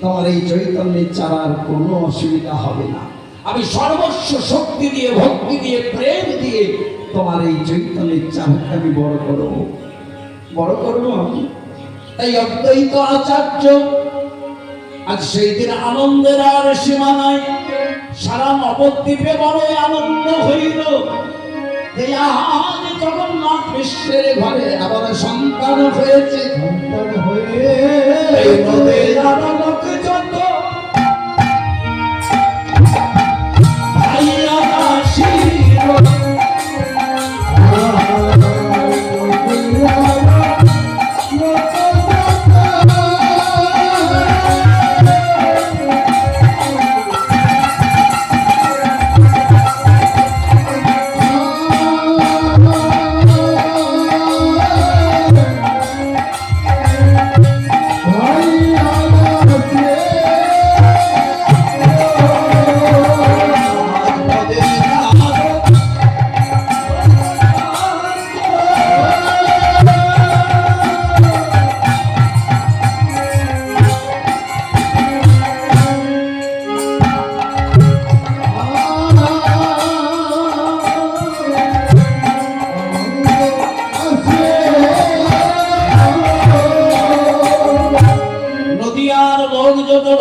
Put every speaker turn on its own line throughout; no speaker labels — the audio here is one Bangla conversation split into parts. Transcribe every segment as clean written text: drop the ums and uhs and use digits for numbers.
তোমার এই চৈতন্যের চারার কোনো অসুবিধা হবে না। আমি সর্বস্ব শক্তি দিয়ে, ভক্তি দিয়ে, প্রেম দিয়ে তোমার এই চৈতন্যের চারাকে আমি বড় করবো আমি। তাই অদ্বৈত আচার্য আজ সেই দিন আনন্দের আর সীমা নাই। সারা নবদ্বীপে বড় আনন্দ হইল যে আজ জগন্নাথ বিশ্বের ঘরে আবার সন্তান হয়েছে। সন্তান হয়ে এই নদীর আলোক যত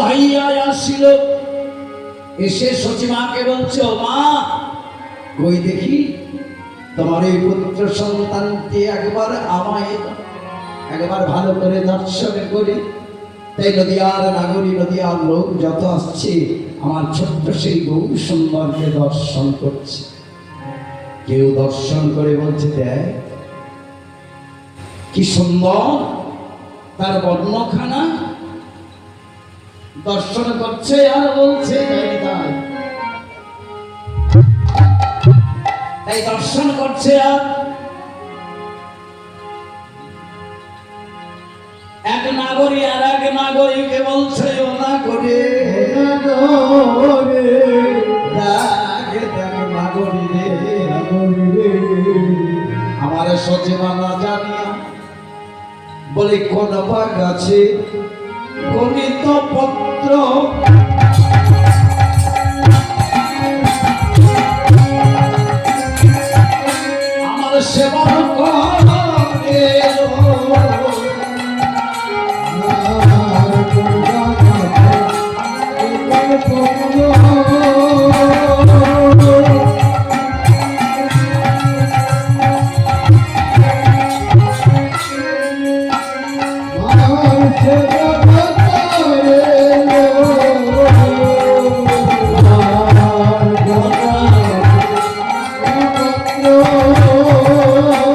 ভাইয়া দাসীর এসে সচিমাকে বলছে, ও মা, কই দেখি তোমার এই পুত্র সন্তানকে একবার ভালো করে দর্শন করি। তাই নদিয়ার নাগরী, নদিয়ার লোক যত আসছে আমার ছোট্ট সেই বহু সুন্দরকে দর্শন করছে। কেউ দর্শন করে বলছে, দেখ কি সুন্দর তার বর্ণখানা। দর্শন করছে আর বলছে তাই দর্শন করছে। আর এক নাগরী আর এক নাগরীকে বলছে, ও নাগরী নাগরী রে, আমার সচিবা না জানিয়া বলে কোন ভাগ আছে গণিত পত্র আমার সেবা করে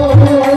Oh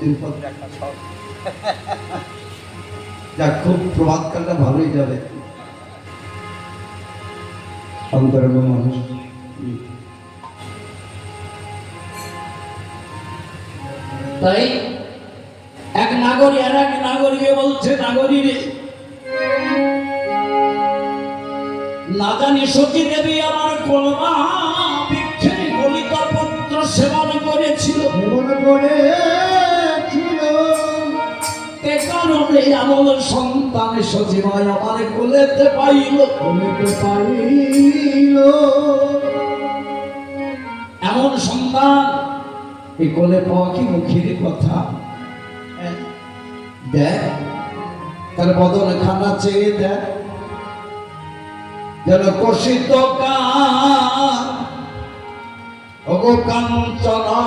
নদীর পথ দেখা সব যা খুব প্রভাতকালটা ভালোই যাবে অন্তরঙ্গ মানুষ।
তাই এক নাগরী আর এক নাগরীকে বলছে, নাগরী রে, না জানি সতী দেবী আমার কন্যা বৃক্ষের কলিতা পত্র সেবন করেছিল, কারণে এমন সন্তান সচিবায় আমার কোলেতে পাইল। এমন সন্তান
এই কোলে পাওয়া কি মুখের কথা? দেখ তার বদন খানা চেয়ে দেখ, যেন কষিত কাঞ্চনা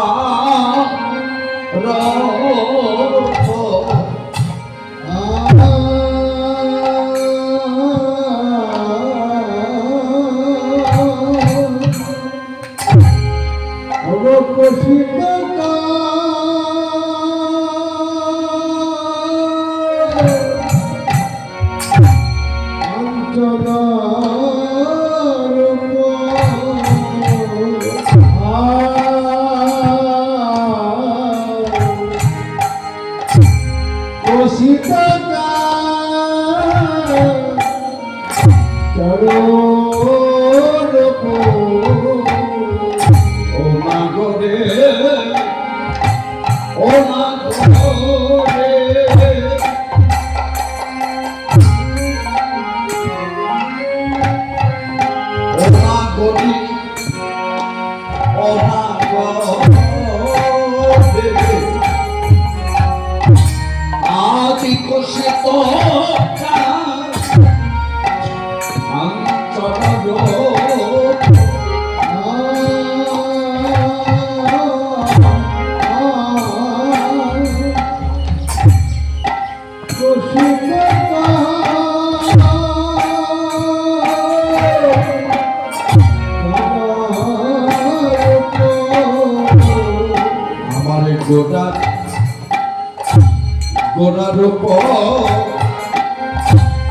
গোড়ার উপর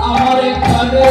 আমার এখানে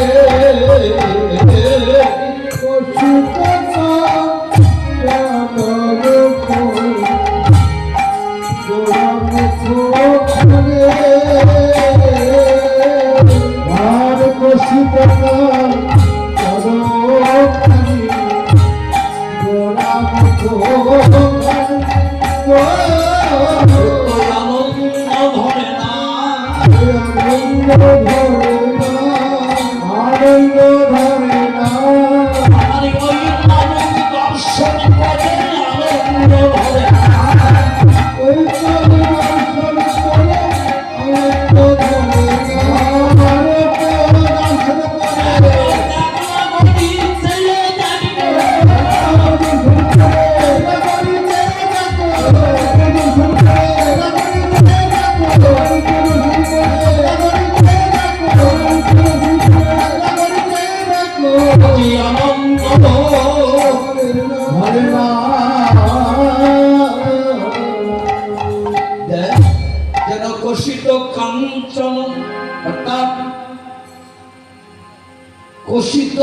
কষিত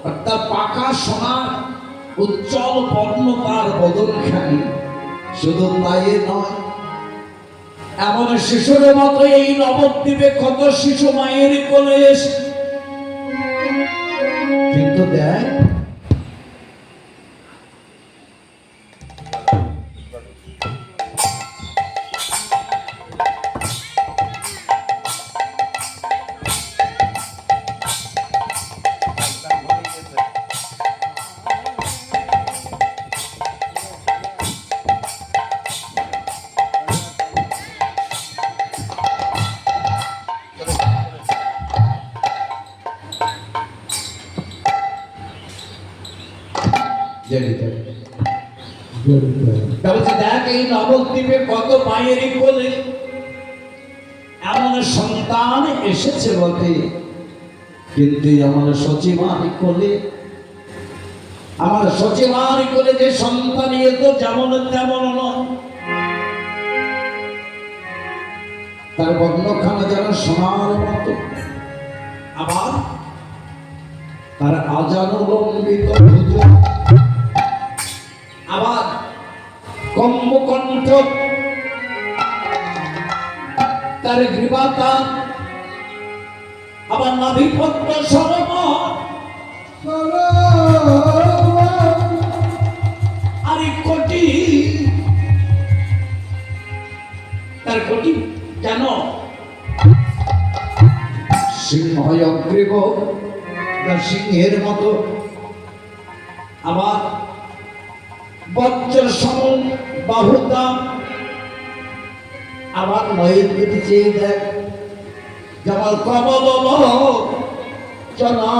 অর্থাৎ পাকা সোনার উজ্জ্বল বর্ণ তার বদনখানি। শুধু তাই নয়, এমন শিশুর মতো এই নবদ্বীপে কত শিশু মায়ের কোলে এসে, কিন্তু দেখ দেখ এই নবদ্বীপে কত মায়ের কোলে এমন সন্তান এসেছে বটে, কিন্তু আমার সচিমার কোলে, আমার সচিমার কোলে যে সন্তান এত যেমন তেমন নয়। তার বর্ণখানা যেন সোনার মতো, আবার তার আজানুলম্বিত ভুজ, আবার কম্বকণ্ঠ, তার গ্রীবাতা, আবার নাভিপদ্ম সরোবর, আর এই কোটি, তার কোটি কেন সিংহ অগ্রীব, সিংহের মতো, আবার বজ্র সম বাহুতা, আবার নয়ের দিকে চেয়ে দেখ যেমন কমল চলা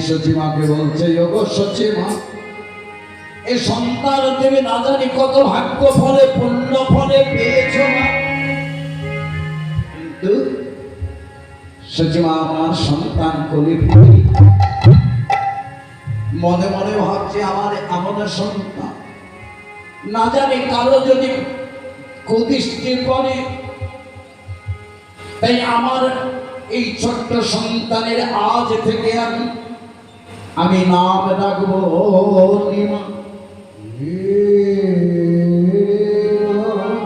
সচিমাকে বলছে, ওগো সচিমা, এই সন্তান দেবে না জানি কত ভাগ্য ফলে পুণ্য ফলে পেয়েছ না, কিন্তু সচিমা আমার সন্তান কলিপুরি, মনে মনে ভাবছে আমার এমন সন্তান না জানি কারো যদি কুদৃষ্টি পড়ে, তাই আমার এই ছোট্ট সন্তানের আজ থেকে আমি নাম রাখবো নিমা।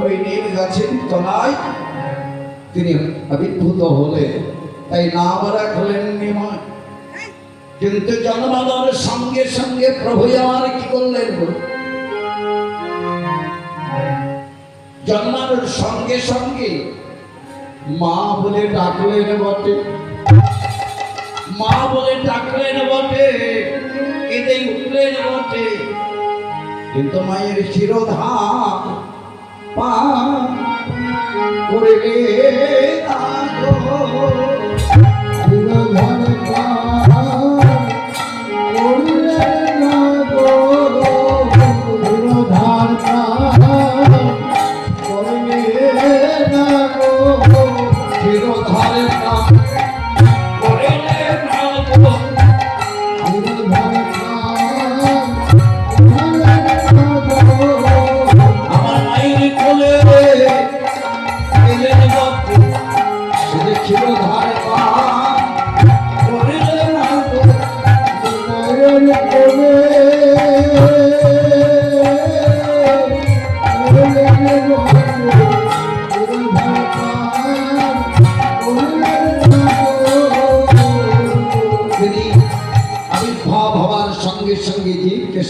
ওই নিম গাছের তলায় তিনি আবির্ভূত হলেন, তাই নাম রাখলেন নিমা। কিন্তু জন্মানোর সঙ্গে সঙ্গে প্রভু আমার কি করলেন, জন্মানোর সঙ্গে সঙ্গে মা বলে ডাকলেন বটে, মা বলে ডাকলেন বটে, কেঁদে উঠলেন বটে, কিন্তু মায়ের শিরোধার পান করলে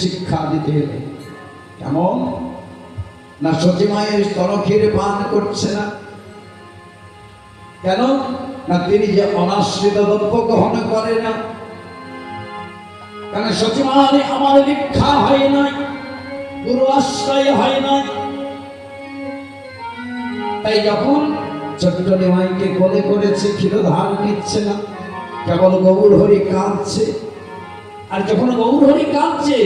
শিক্ষা দিতে হবে। কেমন না, সচিমায়ের স্তনক্ষীর পান করছে না কেন না, তিনি যে অনাশ্রিত দ্রব্য গ্রহণ করে না, কারণ সচিমায় আমার দীক্ষা হয় নাই, গুরু আশ্রয় হয় নাই। তাই যখন ছোট্ট নিমাইকে কোলে করেছে, ক্ষীরধার নিচ্ছে না, কেবল গৌর হরি কাঁদছে। আর যখন গৌর হরি কাঁদছে,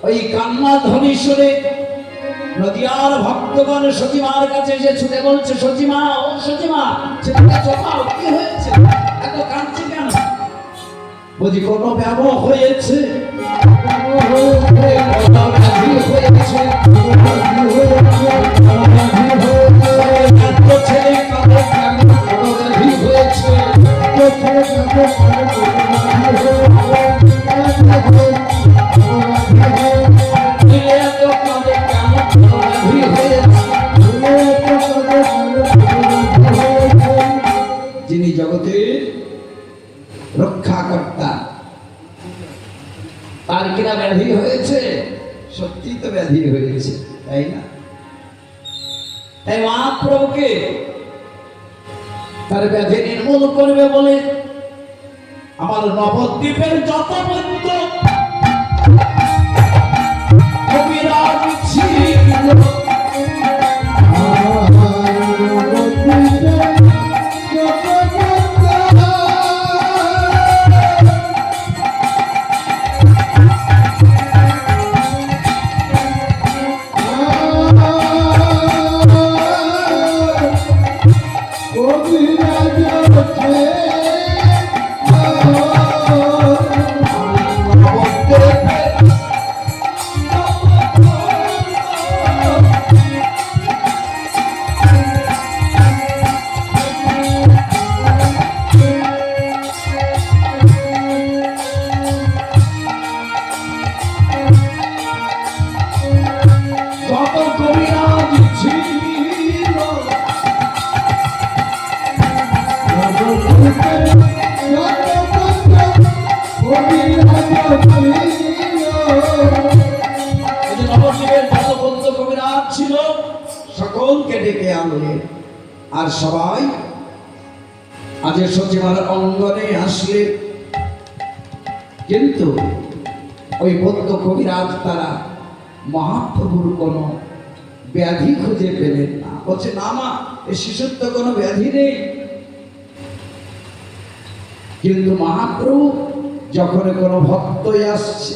ওই কান্না ধ্বনি শুনে নদিয়ার ভক্তগণ সতীমার কাছে এসে ছুটে বলছে, সতীমা, ও সতীমা, ছেলেটা চোখাও, কি হয়েছে, এত কাঁদছে কেন? বুঝি কোনো ব্যবহার হয়েছে, ছেলে কাঁদে কেন, কোনো ব্যাধি হয়েছে। যিনি জগতের রক্ষাকর্তা, তার কিনা ব্যাধি হয়েছে? সত্যি তো ব্যাধি হয়েছে, তাই না? তাই মহাপ্রভুকে তার ব্যাধি নির্মূল করবে বলে আমার নবদ্বীপের যত বৈদ্য কবিরাজ ছিল, ছিল সকলকে ডেকে আনলেন। আর সবাই আজ সচিবার অঙ্গনে আসলে, কিন্তু ওই বৌদ্ধ কবিরাজ তারা মহাপ্রভুর কোনো ব্যাধি খুঁজে পেলেন না। বলছে, না মা, এই শিশুর তো কোনো ব্যাধি নেই। কিন্তু মহাপ্রভু যখন কোনো ভক্তই আসছে,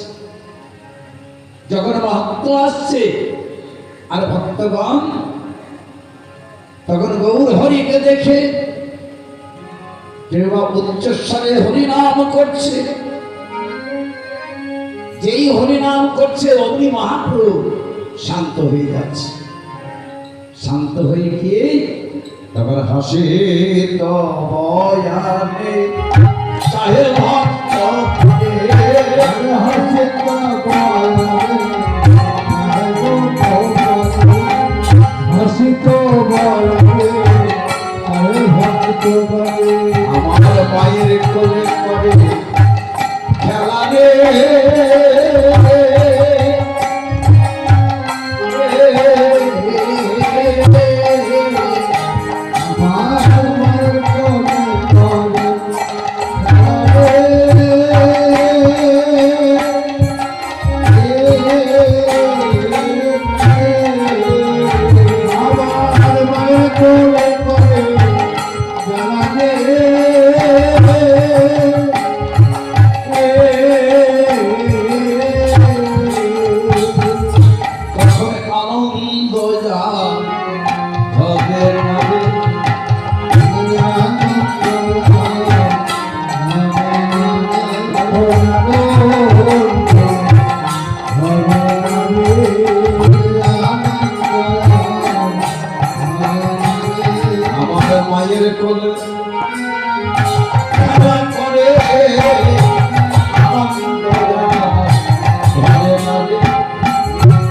যখন ভক্ত আসছে আর ভক্তগণ তখন গৌর হরিকে দেখে কেউ বা উচ্চস্বরে হরিনাম করছে, যেই হরিনাম করছে অমনি মহাপ্রভু শান্ত হয়ে যাচ্ছে। শান্ত হয়ে গিয়ে তখন হাসে তো বয়ানে চাহে ভক্ত হাসে তো আমার মায়ের কোলে করে খেলা রে, মায়ের কোলে খেলা করে আনন্দ ঘরে লাগে,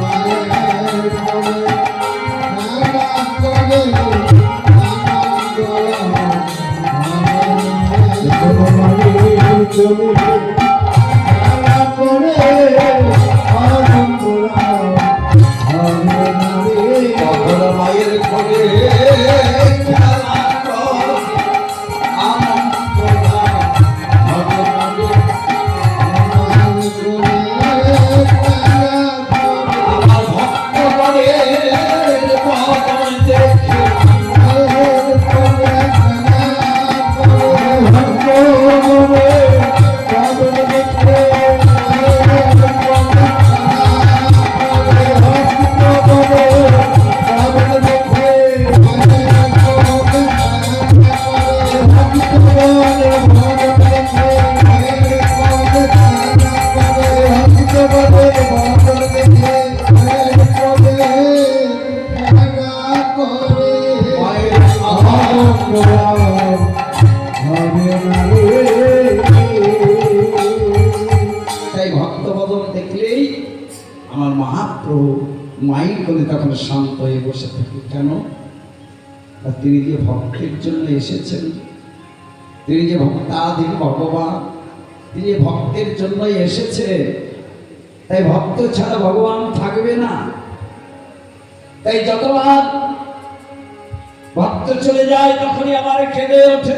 মায়ের কোলে মায়ের কোলে
তো আর হবে না রে।
তাই ভক্তবদন দেখলেই আমার মহাপ্রভু মাইক করে তখন শান্ত হয়ে বসে থাকে। কেন? আর তিনি যে ভক্তের জন্য এসেছেন, তিনি যে ভক্তাধীন ভগবান, তিনি যে ভক্তের জন্যই এসেছে, তাই ভক্ত ছাড়া ভগবান থাকবে না। তাই যতবার ভক্ত চলে যায় তখনই আবার কেঁদে ওঠে।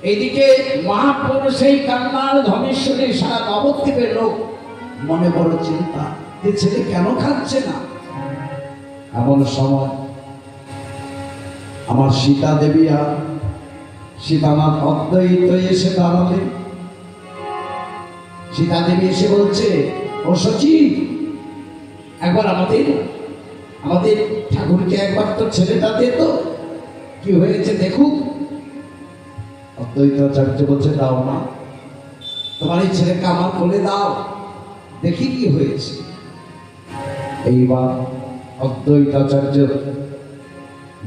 এইদিকে মহাপ্রভু সেই কান্নার ধনেশ্বরী সারা নবদ্বীপের লোক মনে বড় চিন্তা, যে ছেলে কেন খাচ্ছে না। এমন সময় আমার সীতা দেবী আর সীতানাথ অদ্বৈত এসে দাঁড়ালেন। সীতা দেবী এসে বলছে, ও সচিব, একবার আমাদের ঠাকুরকে একবার তো ছেলেটা দে তো, কি হয়েছে দেখুক। অদ্বৈতাচার্য বলছে, দাও না, তোমার এই ছেলেকে আমার কোলে দাও, দেখি কি হয়েছে। এইবার অদ্বৈতাচার্য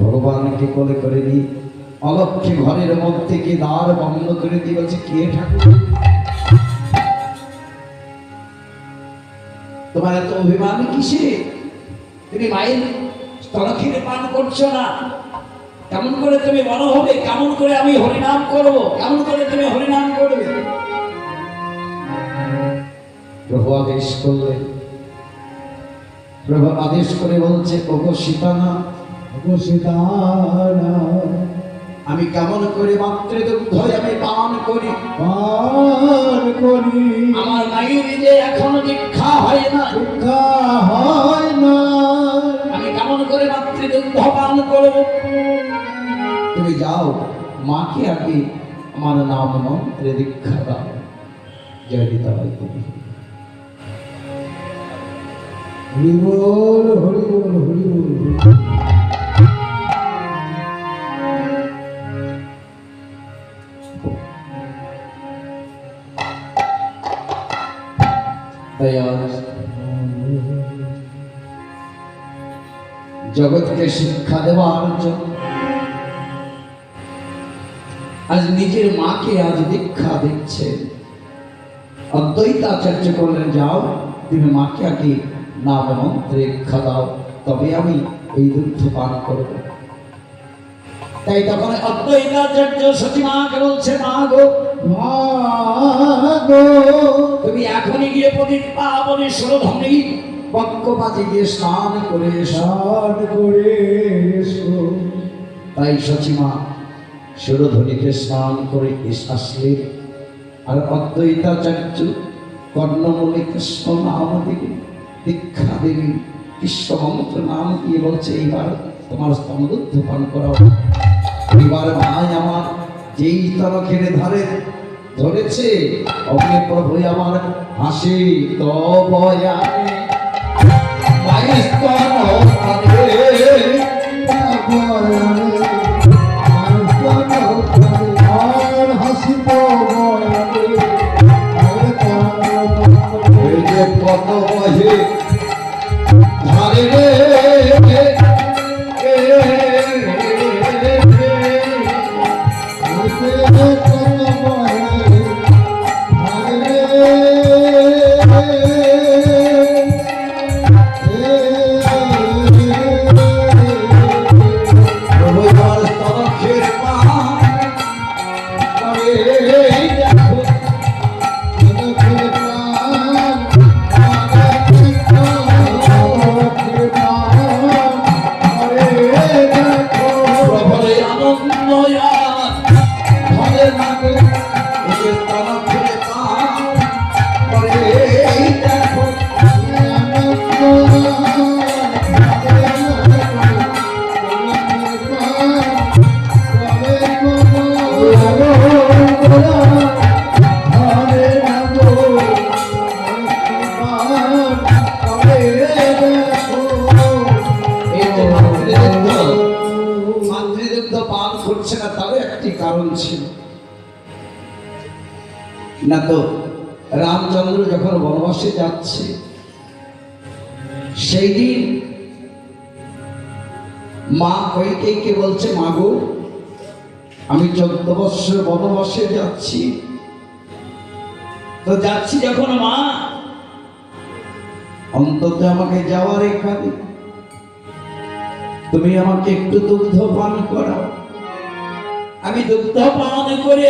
ভগবানকে কোলে করে নিয়ে অলক্ষে ঘরের মধ্যে গিয়ে দ্বার বন্ধ করে দিয়ে বলছে, কে ঠাকুর, তোমার এত অভিমান কিসে? তুমি মায়ের স্তনক্ষীরে পান করছো না, কেমন করে তুমি বড় হবে? কেমন করে আমি হরিনাম করব? কেমন করে তুমি হরিনাম করবে? প্রভু আদেশ করলেন। প্রভু আদেশ করে বলছে, ওগো সীতানা,
ওগো সীতানা,
আমি কেমন করে মাতৃদুগ্ধ আমি পান করি?
পান করি,
আমার মায়ের যে এখনো দীক্ষা হয় না,
দীক্ষা হয় না,
আমি কেমন করে মাতৃদুগ্ধ পান করব? তুমি যাও, মাকে আগে আমার নাম মন্ত্রে দীক্ষা দাও। জয় নিতাই কবি।
হরি বল, হরি বল, হরি বল।
তাই আজ জগৎকে শিক্ষা দেওয়ার জন্য আজ নিজের মাকে আজ দীক্ষা দিচ্ছে। অদ্বৈতাচার্য করলেন, যাও তুমি মাকে আগে নাম মন্ত্রে দীক্ষা দাও, তবে আমি এই দুগ্ধ পান করব। তাই তখন অদ্বৈতাচার্য সতীমাকে বলছে, মা গো,
মা গো,
তুমি এখনই গিয়ে প্রদীপ পাবনে সুরধনী বক্ষপাতে গিয়ে স্নান করে এসো।
স্নান করে এসো।
তাই সচিমা সুরধনীতে স্নান করে আসলে। আর অদ্বৈতাচার্য কর্ণমূলে কৃষ্ণ নাম দিলেন, দীক্ষা দিলেন, কৃষ্ণ মন্ত্র নাম দিয়ে বলছে, এইবার তোমার স্তনদুগ্ধ পান করাও। এবার ভাই আমার যেই তরখের ধারে ধরেছে, অগ্নি প্রভু আমার হাসি তবয়ানে মায়ের স্তন পানে।
আর হাসিব বয়ানে,
এই যে কত বহে ধারে রে, রবিবার তরফের প্রবলে আনন্দ ঘরের নামে তরফের দেখো। মাতৃদুগ্ধ পান করছে না, তারও একটি কারণ ছিল। না তো রামচন্দ্র যখন বনবাসে যাচ্ছে, সেই দিন মা কইকেইকে বলছে, মা গো, আমি 14 বৎসর বনবাসে যাচ্ছি।
তো যাচ্ছি যখন মা,
অন্তত আমাকে যাওয়ার এখানে তুমি আমাকে একটু দুগ্ধ পান করাও।
আমি দুগ্ধ পান করে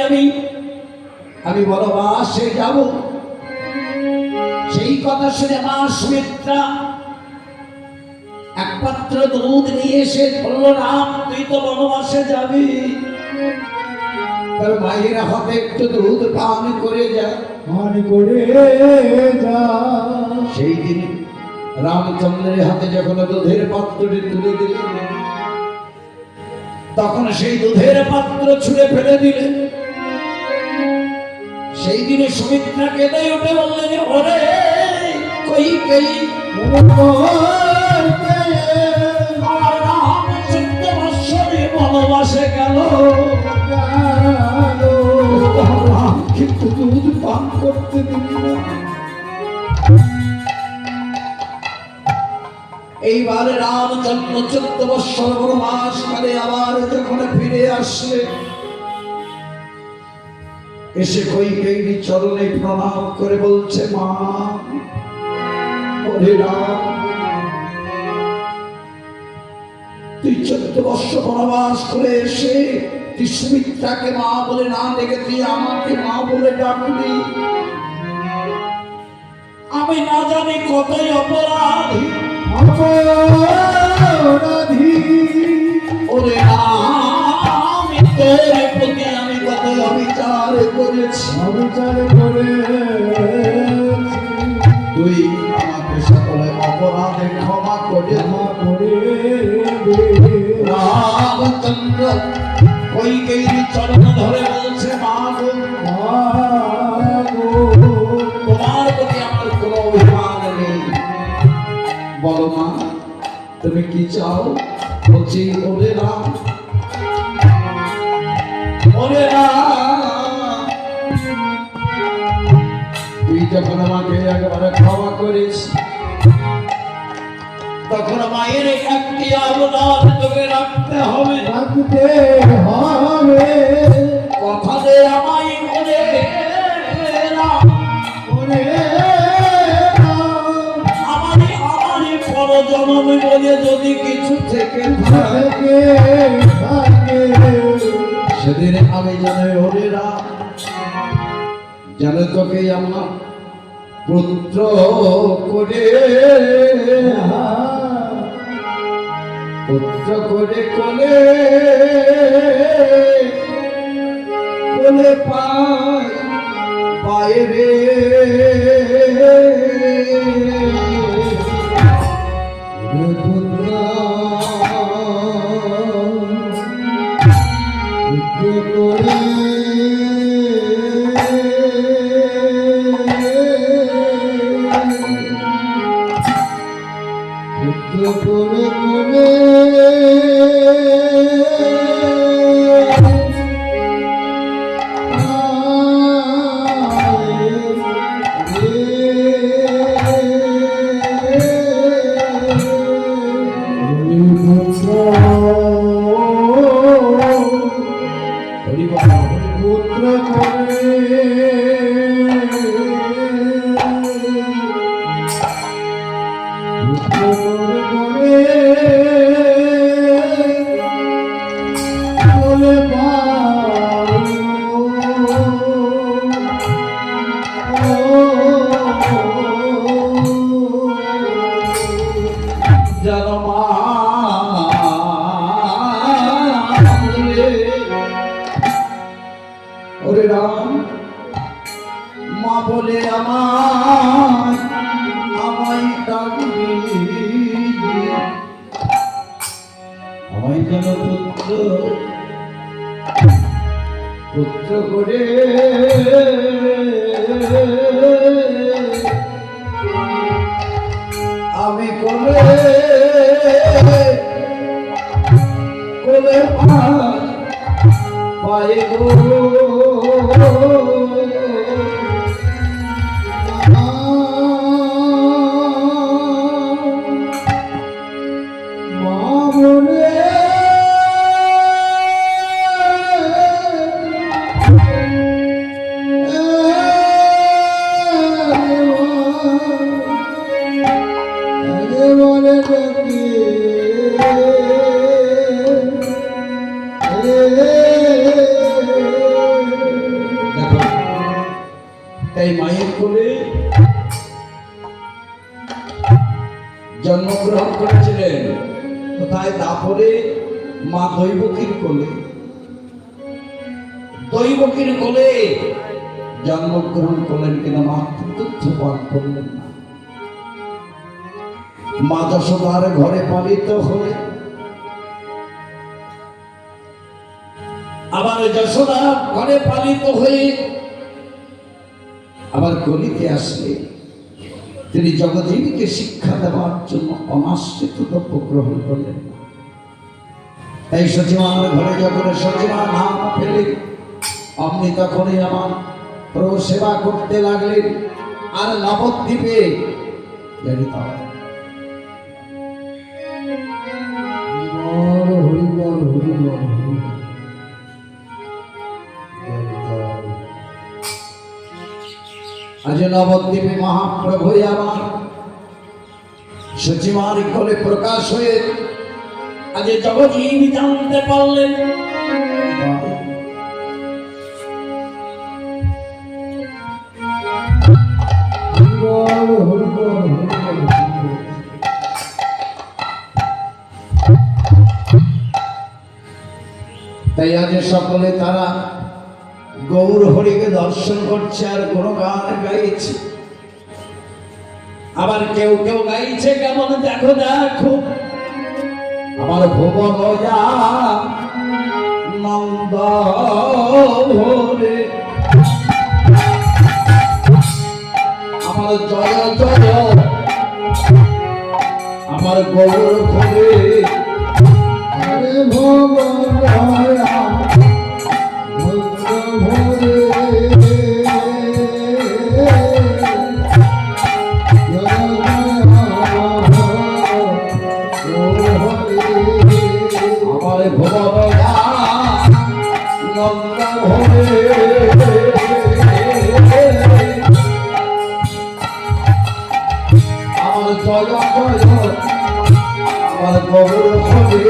আমি বনবাসে যাব।
সেই কথা শুনে মা সুমিত্রা এক পাত্র দুধ নিয়ে এসে বলল, রাম তুই তো বনবাসে যাবি,
তবে মায়ের হাতে একটু দুধ পান করে যা।
মান করে যা।
সেই দিন রামচন্দ্রের হাতে যখন দুধের পাত্রটি তুলে দিলেন,
তখন সেই দুধের পাত্র ছুঁড়ে ফেলে দিলেন। সেই দিনে সুমিত্রা কেঁদে উঠে বললেন, ওরে কইকেয়ী, আমার রাম 14 বৎসরে বনবাসে গেল,
রাম কিন্তু দুধ পান করতে দিল না।
এইবার রামচন্দ্র 14 বৎসর বনবাস কালে আবার যখন ফিরে আসলে,
এসে কইকেয়ীর চরণে প্রণাম করে বলছে, মা, ওরে রাম, তুই 14 বৎসর বনবাস করে এসে তুই সুমিত্রাকে মা বলে না ডেকে তুই আমাকে মা বলে ডাকলি।
আমি না জানি কতই অপরাধী,
অপরাধী
ওরে রাম, তোর প্রতি আমি কত অবিচার করেছি।
অবিচার করে
তুই আমাকে সকলে অপরাধে ক্ষমা করে রামচন্দ্র কইকেয়ীর চরণ ধরে বলছে, মা গো, তোমার প্রতি আমার কোনো অভিমান নেই। বলো মা, তুমি কি চাও? বলছি, ওরে রাম, ওরে রাম, তুই যখন আমাকে একবারে ক্ষমা করিস, তখন মায়ের একটি আবদার তোকে রাখতে হবে।
রাখতে হবে
কথা দে আমায় মনে রাম,
ওরে
আমারই পরজন্ম বলে যদি কিছু থেকে থাকে,
থাকে
সেদিন আমি জানি ওরে রাম, যেন তোকে আমার পুত্র করে কোলে পায়ে রে ওরে রাম, মা বলে আমায় ডাকবি, আমায় যেন পুত্র করে আমি কোলে পায়ে গো মা বলে কোথায়? দাপরে মা দৈবকীর কোলে, দৈবকীর কোলে জন্মগ্রহণ করলেন, কিনা মাতৃদুগ্ধ পান করলেন না। মা যশোদার ঘরে পালিত হলে, আবার যশোদা ঘরে পালিত হয়ে আবার কলিতে আসলে তিনি জগজীবীকে শিক্ষা দেওয়ার জন্য অনাশ্রিত দ্রব্য গ্রহণ করলেন। তাই সচিমার ঘরে যখন সচিমা নাম পেলেন, অমনি তখনই আমার প্রভু সেবা করতে লাগলেন। আর নবদ্বীপে জানিত
হরিবল হরিবল হরিবল।
আজ নবদ্বীপে মহাপ্রভু আমার সচিমার কোলে প্রকাশ হয়ে আজ জগজীবী জানতে পারলেন।
হরিবল হরিবল হরিবল হরিবল।
তাই আজ সকলে তারা গৌর হরিকে দর্শন করছে আর গুণগান গাইছে। আবার কেউ কেউ গাইছে কেমন? দেখো দেখো আমার ভুবন নন্দ ভোরে, আমার জয় জয় আমার গৌর ভোরে।
আরে ভগবান ভোরে
আমার ভুবন নন্দ ভোরে, আমার জয় জয় আমার গৌর ভোরে।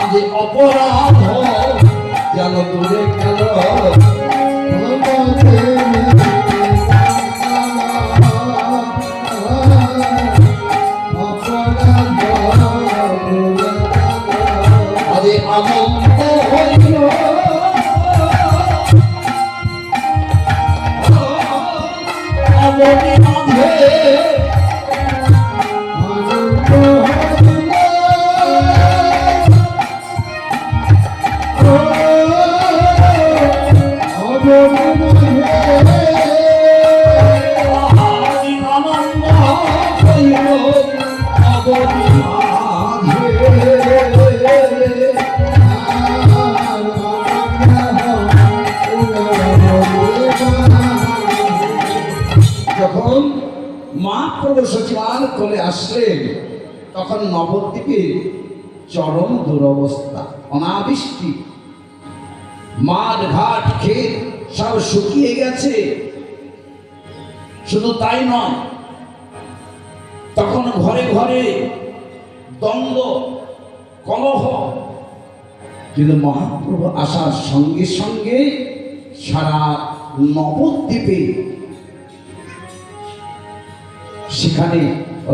আজ অপরাধ যেন দূরে গেল, আজ আনন্দ হইল অবনি মাঝে। যখন মহাপ্রভু সচিবার কোলে আসলেন, তখন নবদ্বীপে চরম দুরবস্থা, অনাবৃষ্টি, মাঠ ঘাট ক্ষেত সব শুকিয়ে গেছে। শুধু তাই নয়, তখন ঘরে ঘরে দ্বন্দ্ব কলহ। কিন্তু মহাপ্রভু আসার সঙ্গে সঙ্গে সারা নবদ্বীপে সেখানে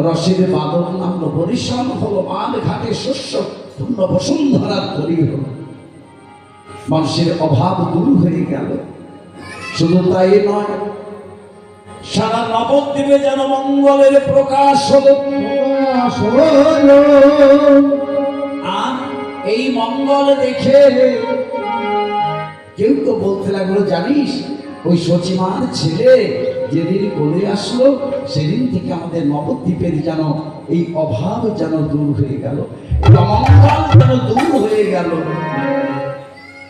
রসের বাদল নামলো, বরিশাল হলো, মাঠ ঘাটে শস্য পূর্ণ বসুন্ধরা তৈরি হলো, মানুষের অভাব দূর হয়ে গেল। শুধু তাই নয়, সারা নবদ্বীপে যেন মঙ্গলের প্রকাশ হলো। আর
এই মঙ্গল দেখে কেউ তো বলতে লাগলো, জানিস ওই সচিমার ছেলে যেদিন কোলে আসলো সেদিন থেকে আমাদের নবদ্বীপের যেন এই অভাব যেন দূর হয়ে গেল, এই অমঙ্গল যেন দূর হয়ে গেল।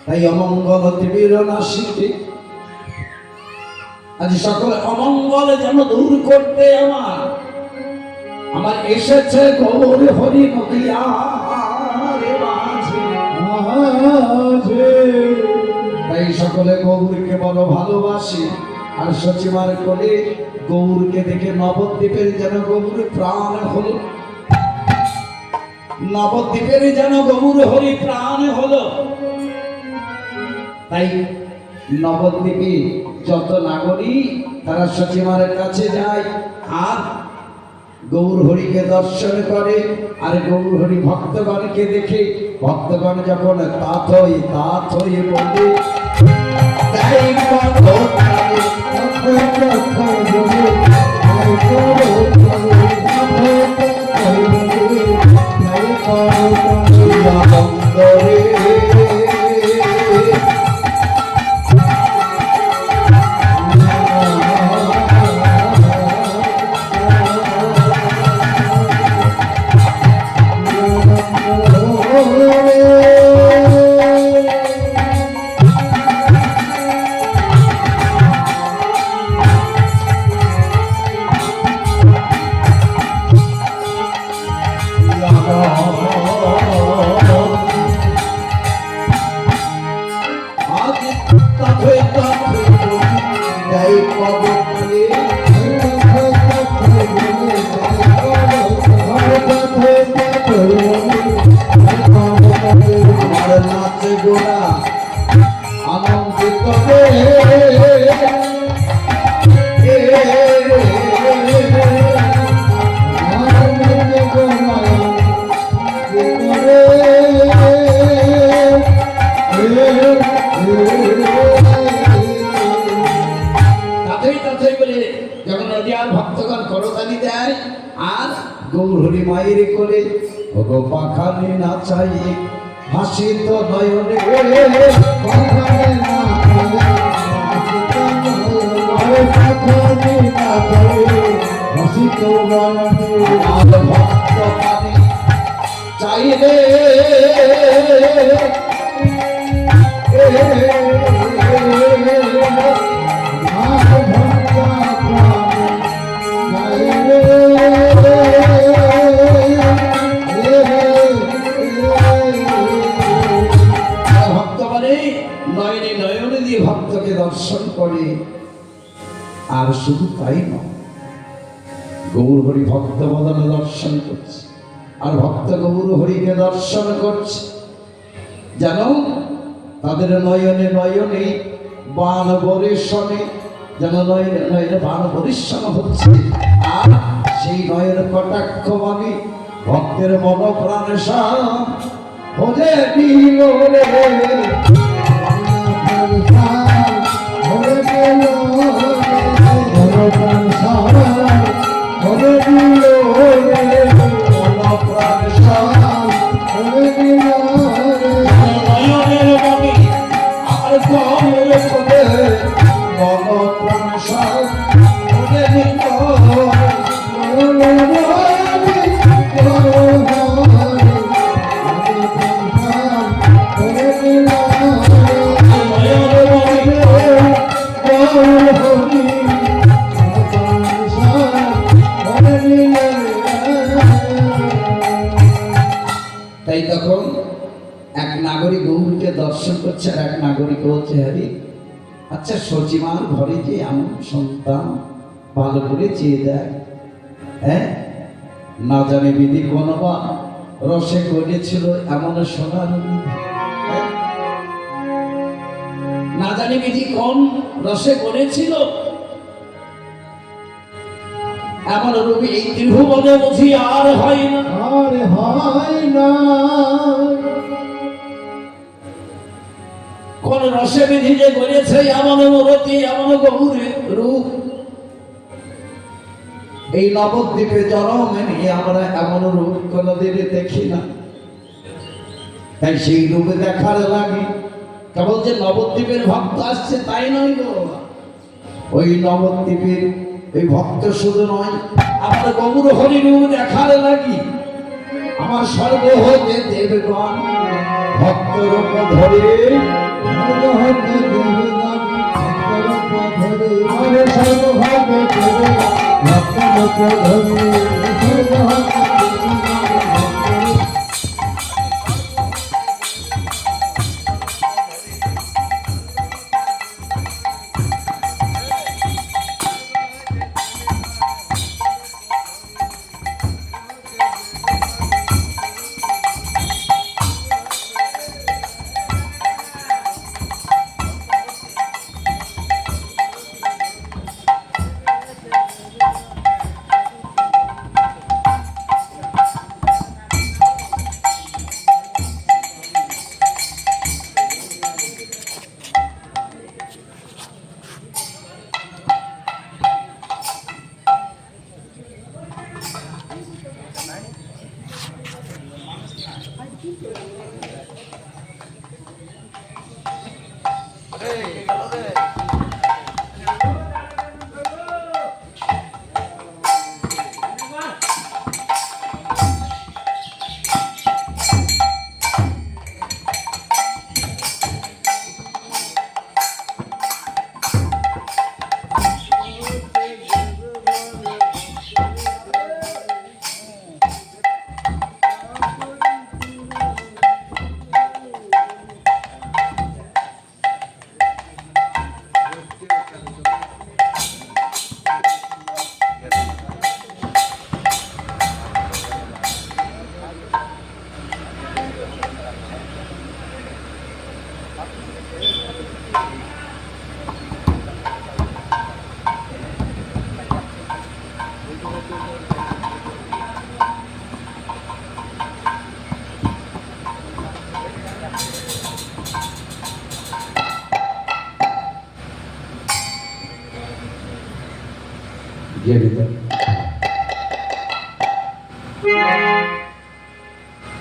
তাই অমঙ্গল দেবীর নাসিতে আজ সকলে অমঙ্গল যেন দূর করতে আমার এসেছে গৌর হরি নদিয়ারে মাঝে। তাই সকলে গৌরকে বড় ভালোবাসি, আর সচিমার কোলে গৌরকে দেখে নবদ্বীপের যেন গৌর প্রাণ হলো, নবদ্বীপের যেন গৌর হরি প্রাণ হলো। তাই নবদ্বীপে যত নাগরিক তারা সচিমার কাছে যায় আর গৌর হরিকে দর্শন করে, আর গৌর হরি ভক্তগণকে দেখে ভক্তগণ যখন তাত হয়ে বলে তাই যখন নদিয়ার ভক্তগণ করতালি দেয় আর গৌর হরি মায়ের কোলে ওগো পাখানে নাচাই হাসি তো নয়নে হাসি তো নয়নে ভক্ত পানে চাইলে নয়নে নয়নে দিয়ে ভক্তকে দর্শন করে। আর শুধু তাই নয়, গৌর হরি ভক্ত বদনে দর্শন করছে আর ভক্ত গৌর হরিকে দর্শন করছে, জানো তাদের নয়নে নয়নে বাণ বরিশনে যেন নয়নে নয়নে বাণ বরিশন হচ্ছে। আর সেই নয়ন কটাক্ষ মানে ভক্তের মন প্রাণ হলে দিল রে তাই তখন এক নাগরিক গৌরকে দর্শন করছে আর এক নাগরিক বলছে, হ্যাঁ আচ্ছা সচিমার ঘরে যে এমন সন্তান ভালো করে চেয়ে দেয়, হ্যাঁ না জানে বিধি কোন বা রসে গড়েছিল এমন সোনার না জানি বিধি কোন রসে গড়েছিল এমন রূপী এই ত্রিভুবনে বুঝি আর হয় না, আর হয় না। কোন রসে বিধি যে গড়েছে এমন মূরতি এমন গৌরে রূপ এই নবদ্বীপে জন্ম নিয়ে আমরা এমন রূপ কোনদিন দেখি না।
তাই সেই রূপে দেখার লাগে। কেবল যে নবদ্বীপের ভক্ত আসছে তাই নয় গো, ওই নবদ্বীপের ওই ভক্ত শুধু নয়, আমার গৌর হরি রূপ দেখার লাগি আমার স্বর্গ হতে দেবগণ ভক্ত রূপ ধরে
স্বর্গ হতে দেবগণ ভক্ত রূপ ধরে, আরে স্বর্গ হতে দেবগণ ভক্ত রূপ ধরে, স্বর্গ হতে দেবগণ ভক্ত রূপ।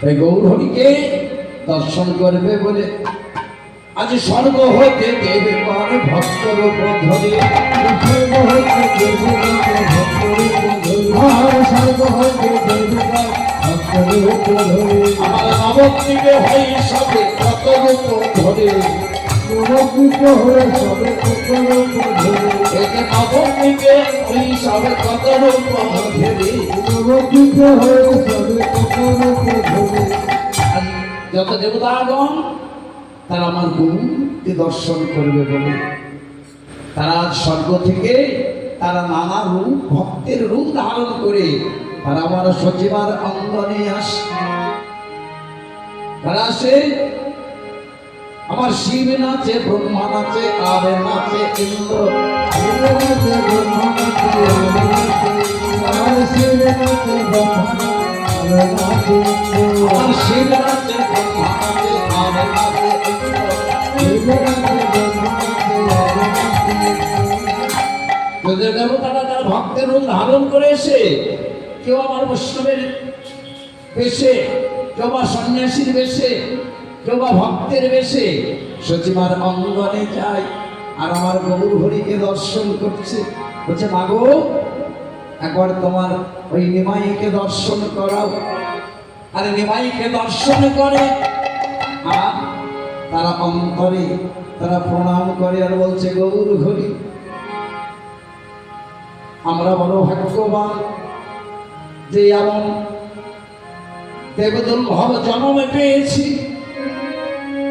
এই গৌর হরিকে দর্শন করবে বলে আজ স্বর্গ হতে দেবে পার ভক্ত রূপ ধরে,
স্বর্গ হতে দেবগণ ভক্ত রূপ ধরে, আর স্বর্গ হতে দেবগণ ভক্ত রূপ ধরে,
আমার নবদ্বীপে হই সবে কত রূপ ধরে,
নবদ্বীপ হয়ে সবে কত রূপ ধরে,
এতে নবদ্বীপে হই সবে কত রূপ ধরে।
নবদ্বীপ হয়ে সবে কত রূপ ধরে।
আজ যত দেবতাগণ তারা আমার গুরুকে দর্শন করবে বলে তারা আজ স্বর্গ থেকে তারা নানা রূপ ভক্তের রূপ ধারণ করে তারা আমার সচিবার অঙ্গনে আসে। তারা আসে, আমার শিব নাচে, ব্রহ্মা নাচে, আর নাচে ইন্দ্র,
শিবনাথে ব্রহ্মনাথে আর শিবনাথে ব্রহ্মনাথে
আমার শিব নাচে, ব্রহ্মা নাচে, আর নাচে ইন্দ্র। যদি দেবতারা তার ভক্তের রূপ ধারণ করে এসে কেউ আমার বৈষ্ণবের বেশে, কেউ বা সন্ন্যাসীর বেশে, কেউ বা ভক্তের বেশে সচিমার অঙ্গনে যায় আর আমার গৌর হরিকে দর্শন করছে, বলছে মাগো একবার তোমার ওই নিমাইকে দর্শন করাও। আর নিমাইকে দর্শন করে আর তারা অন্তরে তারা প্রণাম করে আর বলছে গৌর হরি আমরা বড় ভাগ্যবান যে এমন দেবদুর্লভ জন্মে পেয়েছি,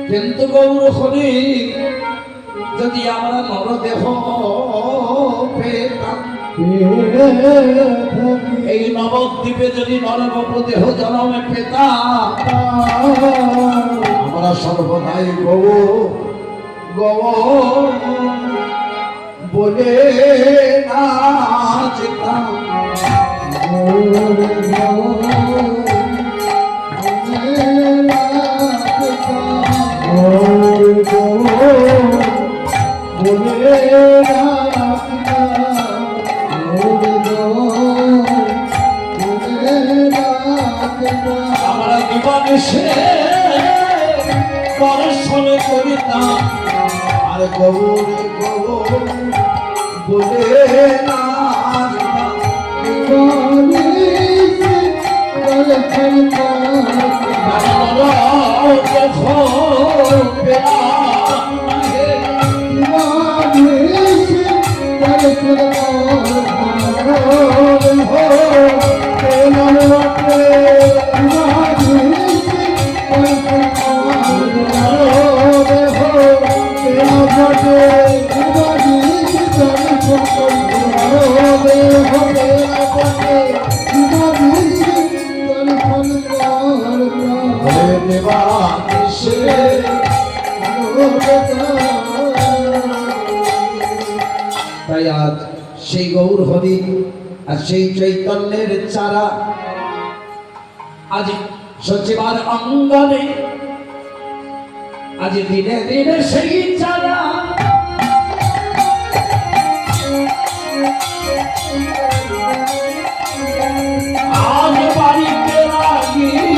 কিন্তু গৌর হরি যদি আমরা নরদেহ পেতাম, এই নবদ্বীপে যদি নরবপু দেহ জন্মে পেতাম, আমরা সর্বদাই গৌ গৌ বলে নাচতাম। আমরা দিবানিশে
দর্শন করিতাম
আর গৌর গৌর বলে না তাই আজ সেই গৌর হরি আর সেই চৈতন্যের চারা আজ সচিবার অঙ্গনে আজ দিনে দিনে সেই চারা আজ বাড়িতে লাগিল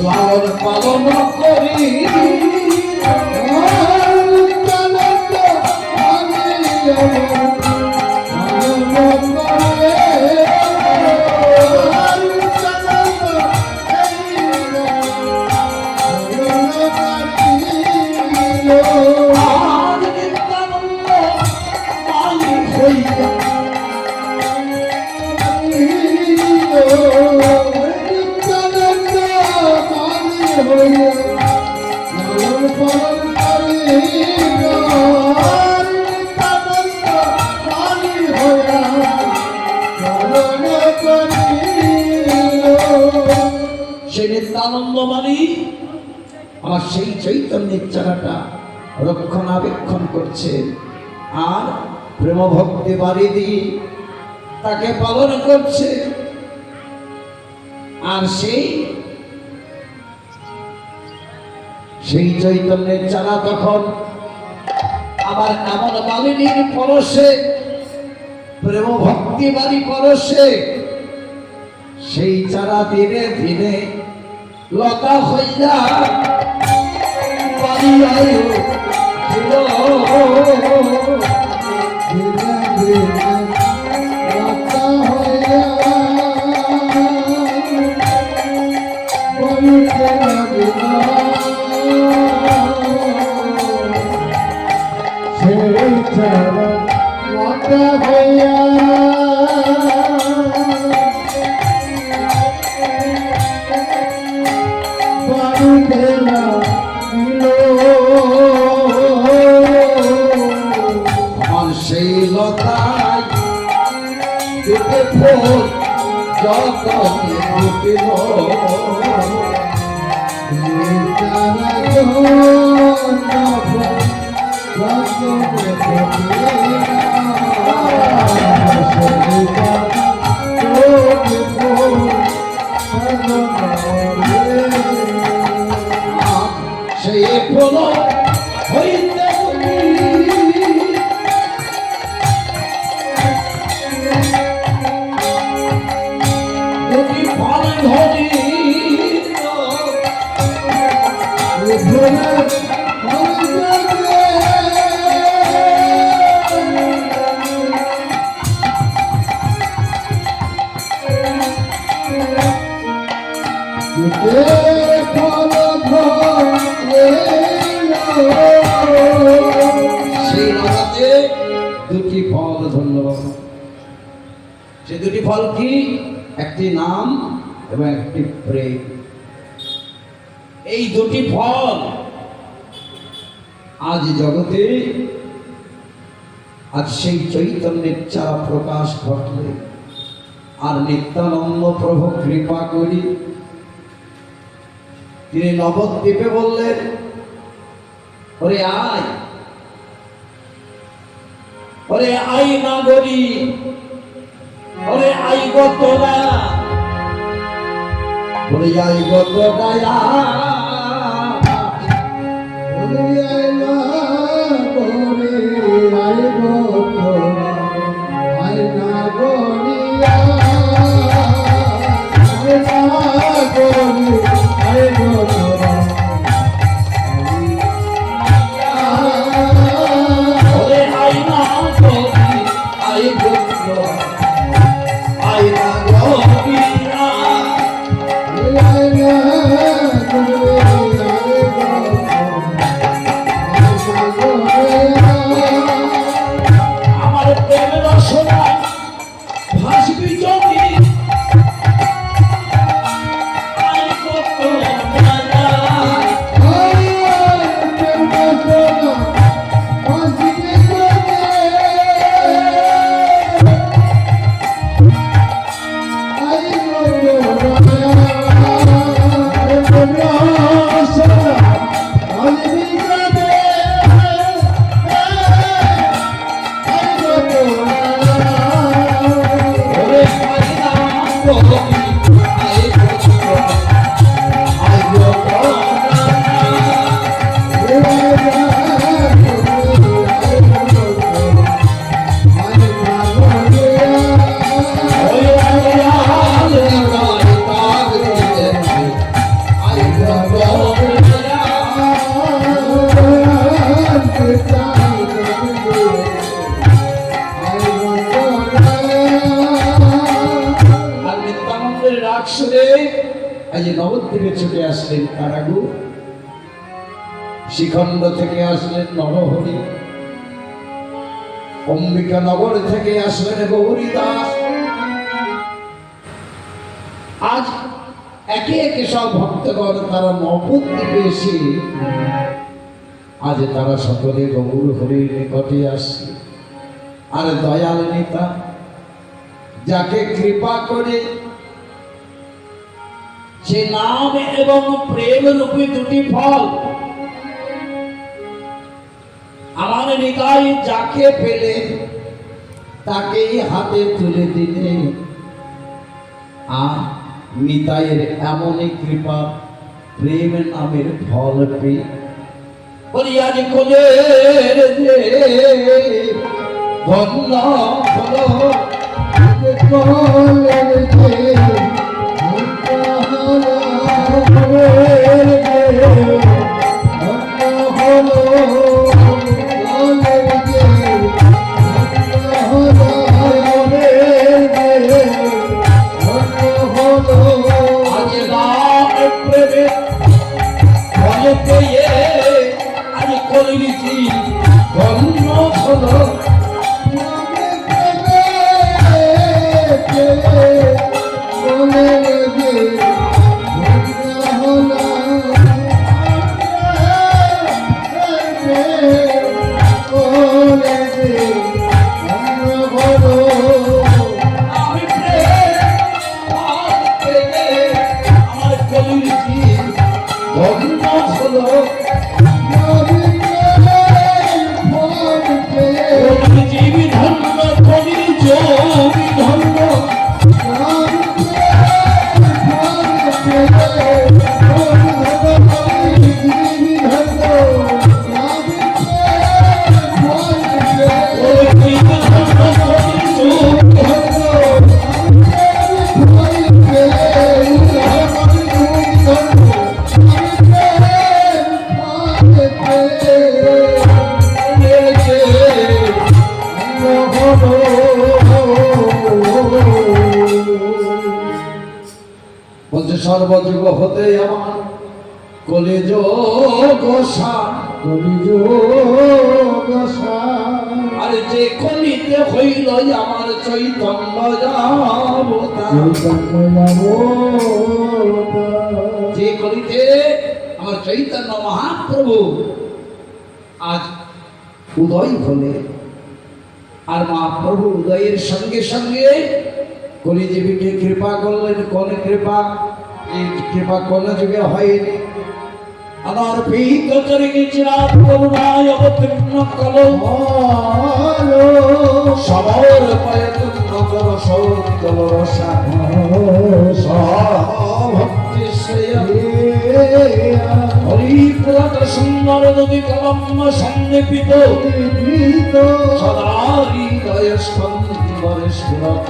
লালন পালন করি সেই নিত্যানন্দমানি আমার সেই চৈতন্যের চারাটা রক্ষণাবেক্ষণ করছে আর প্রেম ভক্তি বাড়ি দিয়ে তাকে পালন করছে আর সেই চৈতন্যের চারা তখন আবার এমন মালিনীর পরশে প্রেম ভক্তি বাড়ি পরশে সেই চারা ধীরে ধীরে লতা হইয়া পালিয়ায় ছিল সেই লতায় দুটো ফুল যত ফুটিল সেই ফুল হইতে
Yeah.
দুটি ফল ধন্যবাদ। সে দুটি ফল কি? একটি নাম এবং একটি প্রেম। এই দুটি ফল আজ জগতে, আজ সেই চৈতন্যের চারা প্রকাশ ঘটলে আর নিত্যানন্দ প্রভু কৃপা করি তিনি নবদ্বীপে বললেন, ওরে আয়, ওরে আই নাগরী, ওরে আই গো তোরা, ওরে আই গো তোরা, ওরে আই নাগরী, আই গো তোরা, আই নাগরী। আমার প্রেমের রসনা ভাসবি যদি আই গো তোরা, ওরে আই নাগরী, আই গো তোরা, আই গো তোরা। নবদ্বীপে ছুটে আসলেন কারাগু, শিখণ্ড থেকে আসলেন নরহরি, অম্বিকা নগর থেকে আসলেন গৌরী দাস। আজ একে একে সব ভক্তগণ তারা নবদ্বীপে এসে আজ তারা সকলে গৌর হরির নিকটে আসছে। আর দয়াল নেতা যাকে কৃপা করে সে নাম এবং প্রেম রূপী দুটি ফল আমার নিতাই যাকে পেলে তাকেই হাতে তুলে দিলে। আর নিতাইয়ের এমনই কৃপা, প্রেম নামের ফল পেয়ে বলিয়ারি কোলের যে ধন্য হলো, আজ নাম প্রেমে ফলে পেয়ে আজ কলিছি ধন্য হলো। আমি প্রেম পেয়ে আমার কলিছি ধন্য হলো। জীবী ধন্য কলির যোগী ধন্য, বলছে সর্বযুগ হতে আমার কলিজ গোসা, কলিজ গোসা
আর যে কলিতে হইল আমার চৈতন্য অবতার, যে কলিতে আমার চৈতন্য মহাপ্রভু আজ উদয় হলে, আর মহাপ্রভু উদয়ের সঙ্গে সঙ্গে কলিজীবীকে কৃপা করলেন। কোন কৃপা? এই কৃপা কোন যুগে হয়নি। আমার পীত চরিকে চিরাত করুণায় অবতীর্ণ কলো, সবর পয়তন্য কর সৌতল রসা ভক্তি শ্রেয় হরিপুরাত সুন্দর নদী কলম্ব সন্নিপিত সদা হৃদয় স্পন্দরে সুরত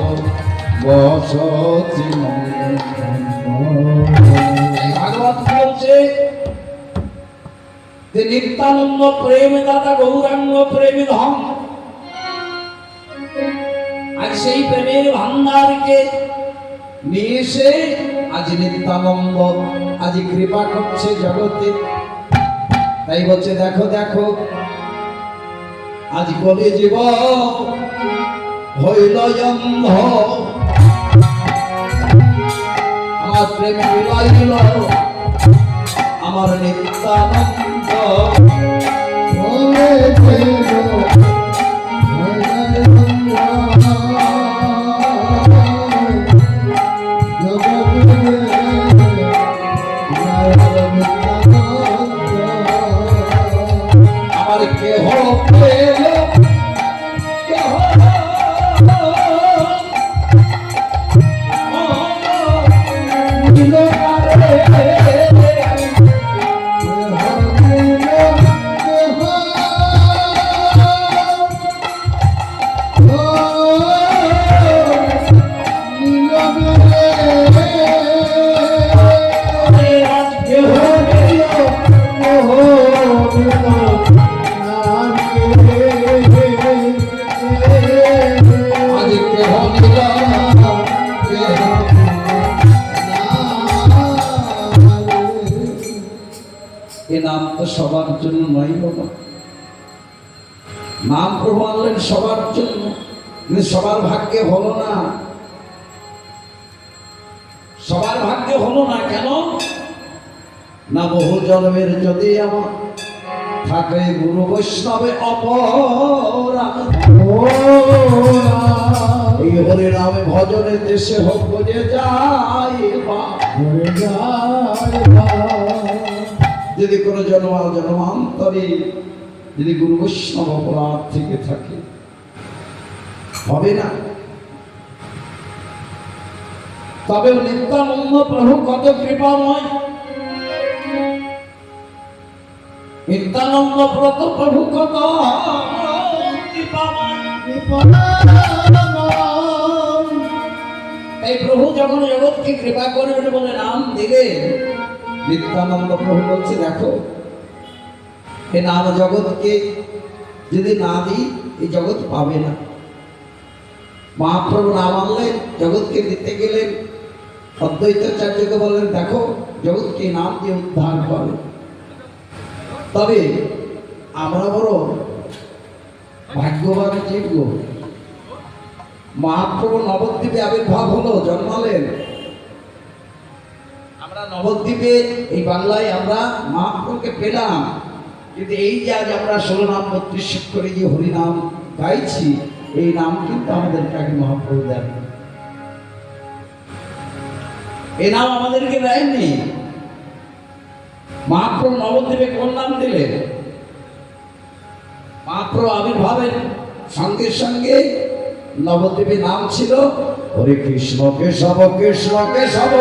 বসতি ভাগবত বলছে যে নিত্যানন্দ প্রেম দাতা গৌরাঙ্গ প্রেমী ধন। আজ সেই প্রেমের ভান্ডারকে নিয়ে এসে আজ নিত্যানন্দ আজ কৃপা করছে জগতে। তাই বলছে দেখো দেখো আজ কলি জীব হইল অন্ধ, আমার প্রেম বিলাইল আমার নিত্যানন্দ। আমার কেহ পেল কেহ এ নাম তো সবার জন্য নয় বাবা। নাম প্রভু আনলেন সবার জন্য, কিন্তু সবার ভাগ্যে হলো না। সবার ভাগ্যে হলো না কেন? না বহু জন্মের যদি আমার থাকে গুরু বৈষ্ণবে অপরাধ, এই হরে নামে ভজনে দেশে হোক বোঝে যায় যদি কোনো জন্মান্তরে যদি গুরু বৈষ্ণব অপরাধ থেকে থাকে হবে না। তবে নিত্যানন্দ প্রভু কত কৃপাময়, নিত্যানন্দ ব্রত প্রভু কত কৃপাময়। এই প্রভু যখন জগৎকে কৃপা করবেন বলে নাম দিলে, নিত্যানন্দ প্রভু বলছে দেখো এ নাম জগৎকে যদি না দিই এই জগৎ পাবে না। মহাপ্রভু নাম আনলেন, জগৎকে দিতে গেলেন। অদ্বৈতাচার্যকে বললেন দেখো জগৎকে নাম দিয়ে উদ্ধার করে। তবে আমরা বড় ভাগ্যবান জীব। মহাপ্রভু নবদ্বীপে আবির্ভাব হলো, জন্মালেন। আমরা নবদ্বীপে এই বাংলায় আমরা মহাপ্রভুকে পেলাম, কিন্তু এই যে আজ আমরা 16 নাম 32 করে যে হরিনাম গাইছি, এই নাম কিন্তু আমাদেরকে আগে মহাপ্রভু দেন। এই নাম আমাদেরকে দেয়নি। মহাপ্রভু নবদ্বীপে কোন নাম দিলেন? মহাপ্রভু আবির্ভাবের সঙ্গে সঙ্গে নবদ্বীপে নাম ছিল হরে কৃষ্ণ কেশব কৃষ্ণ কেশব।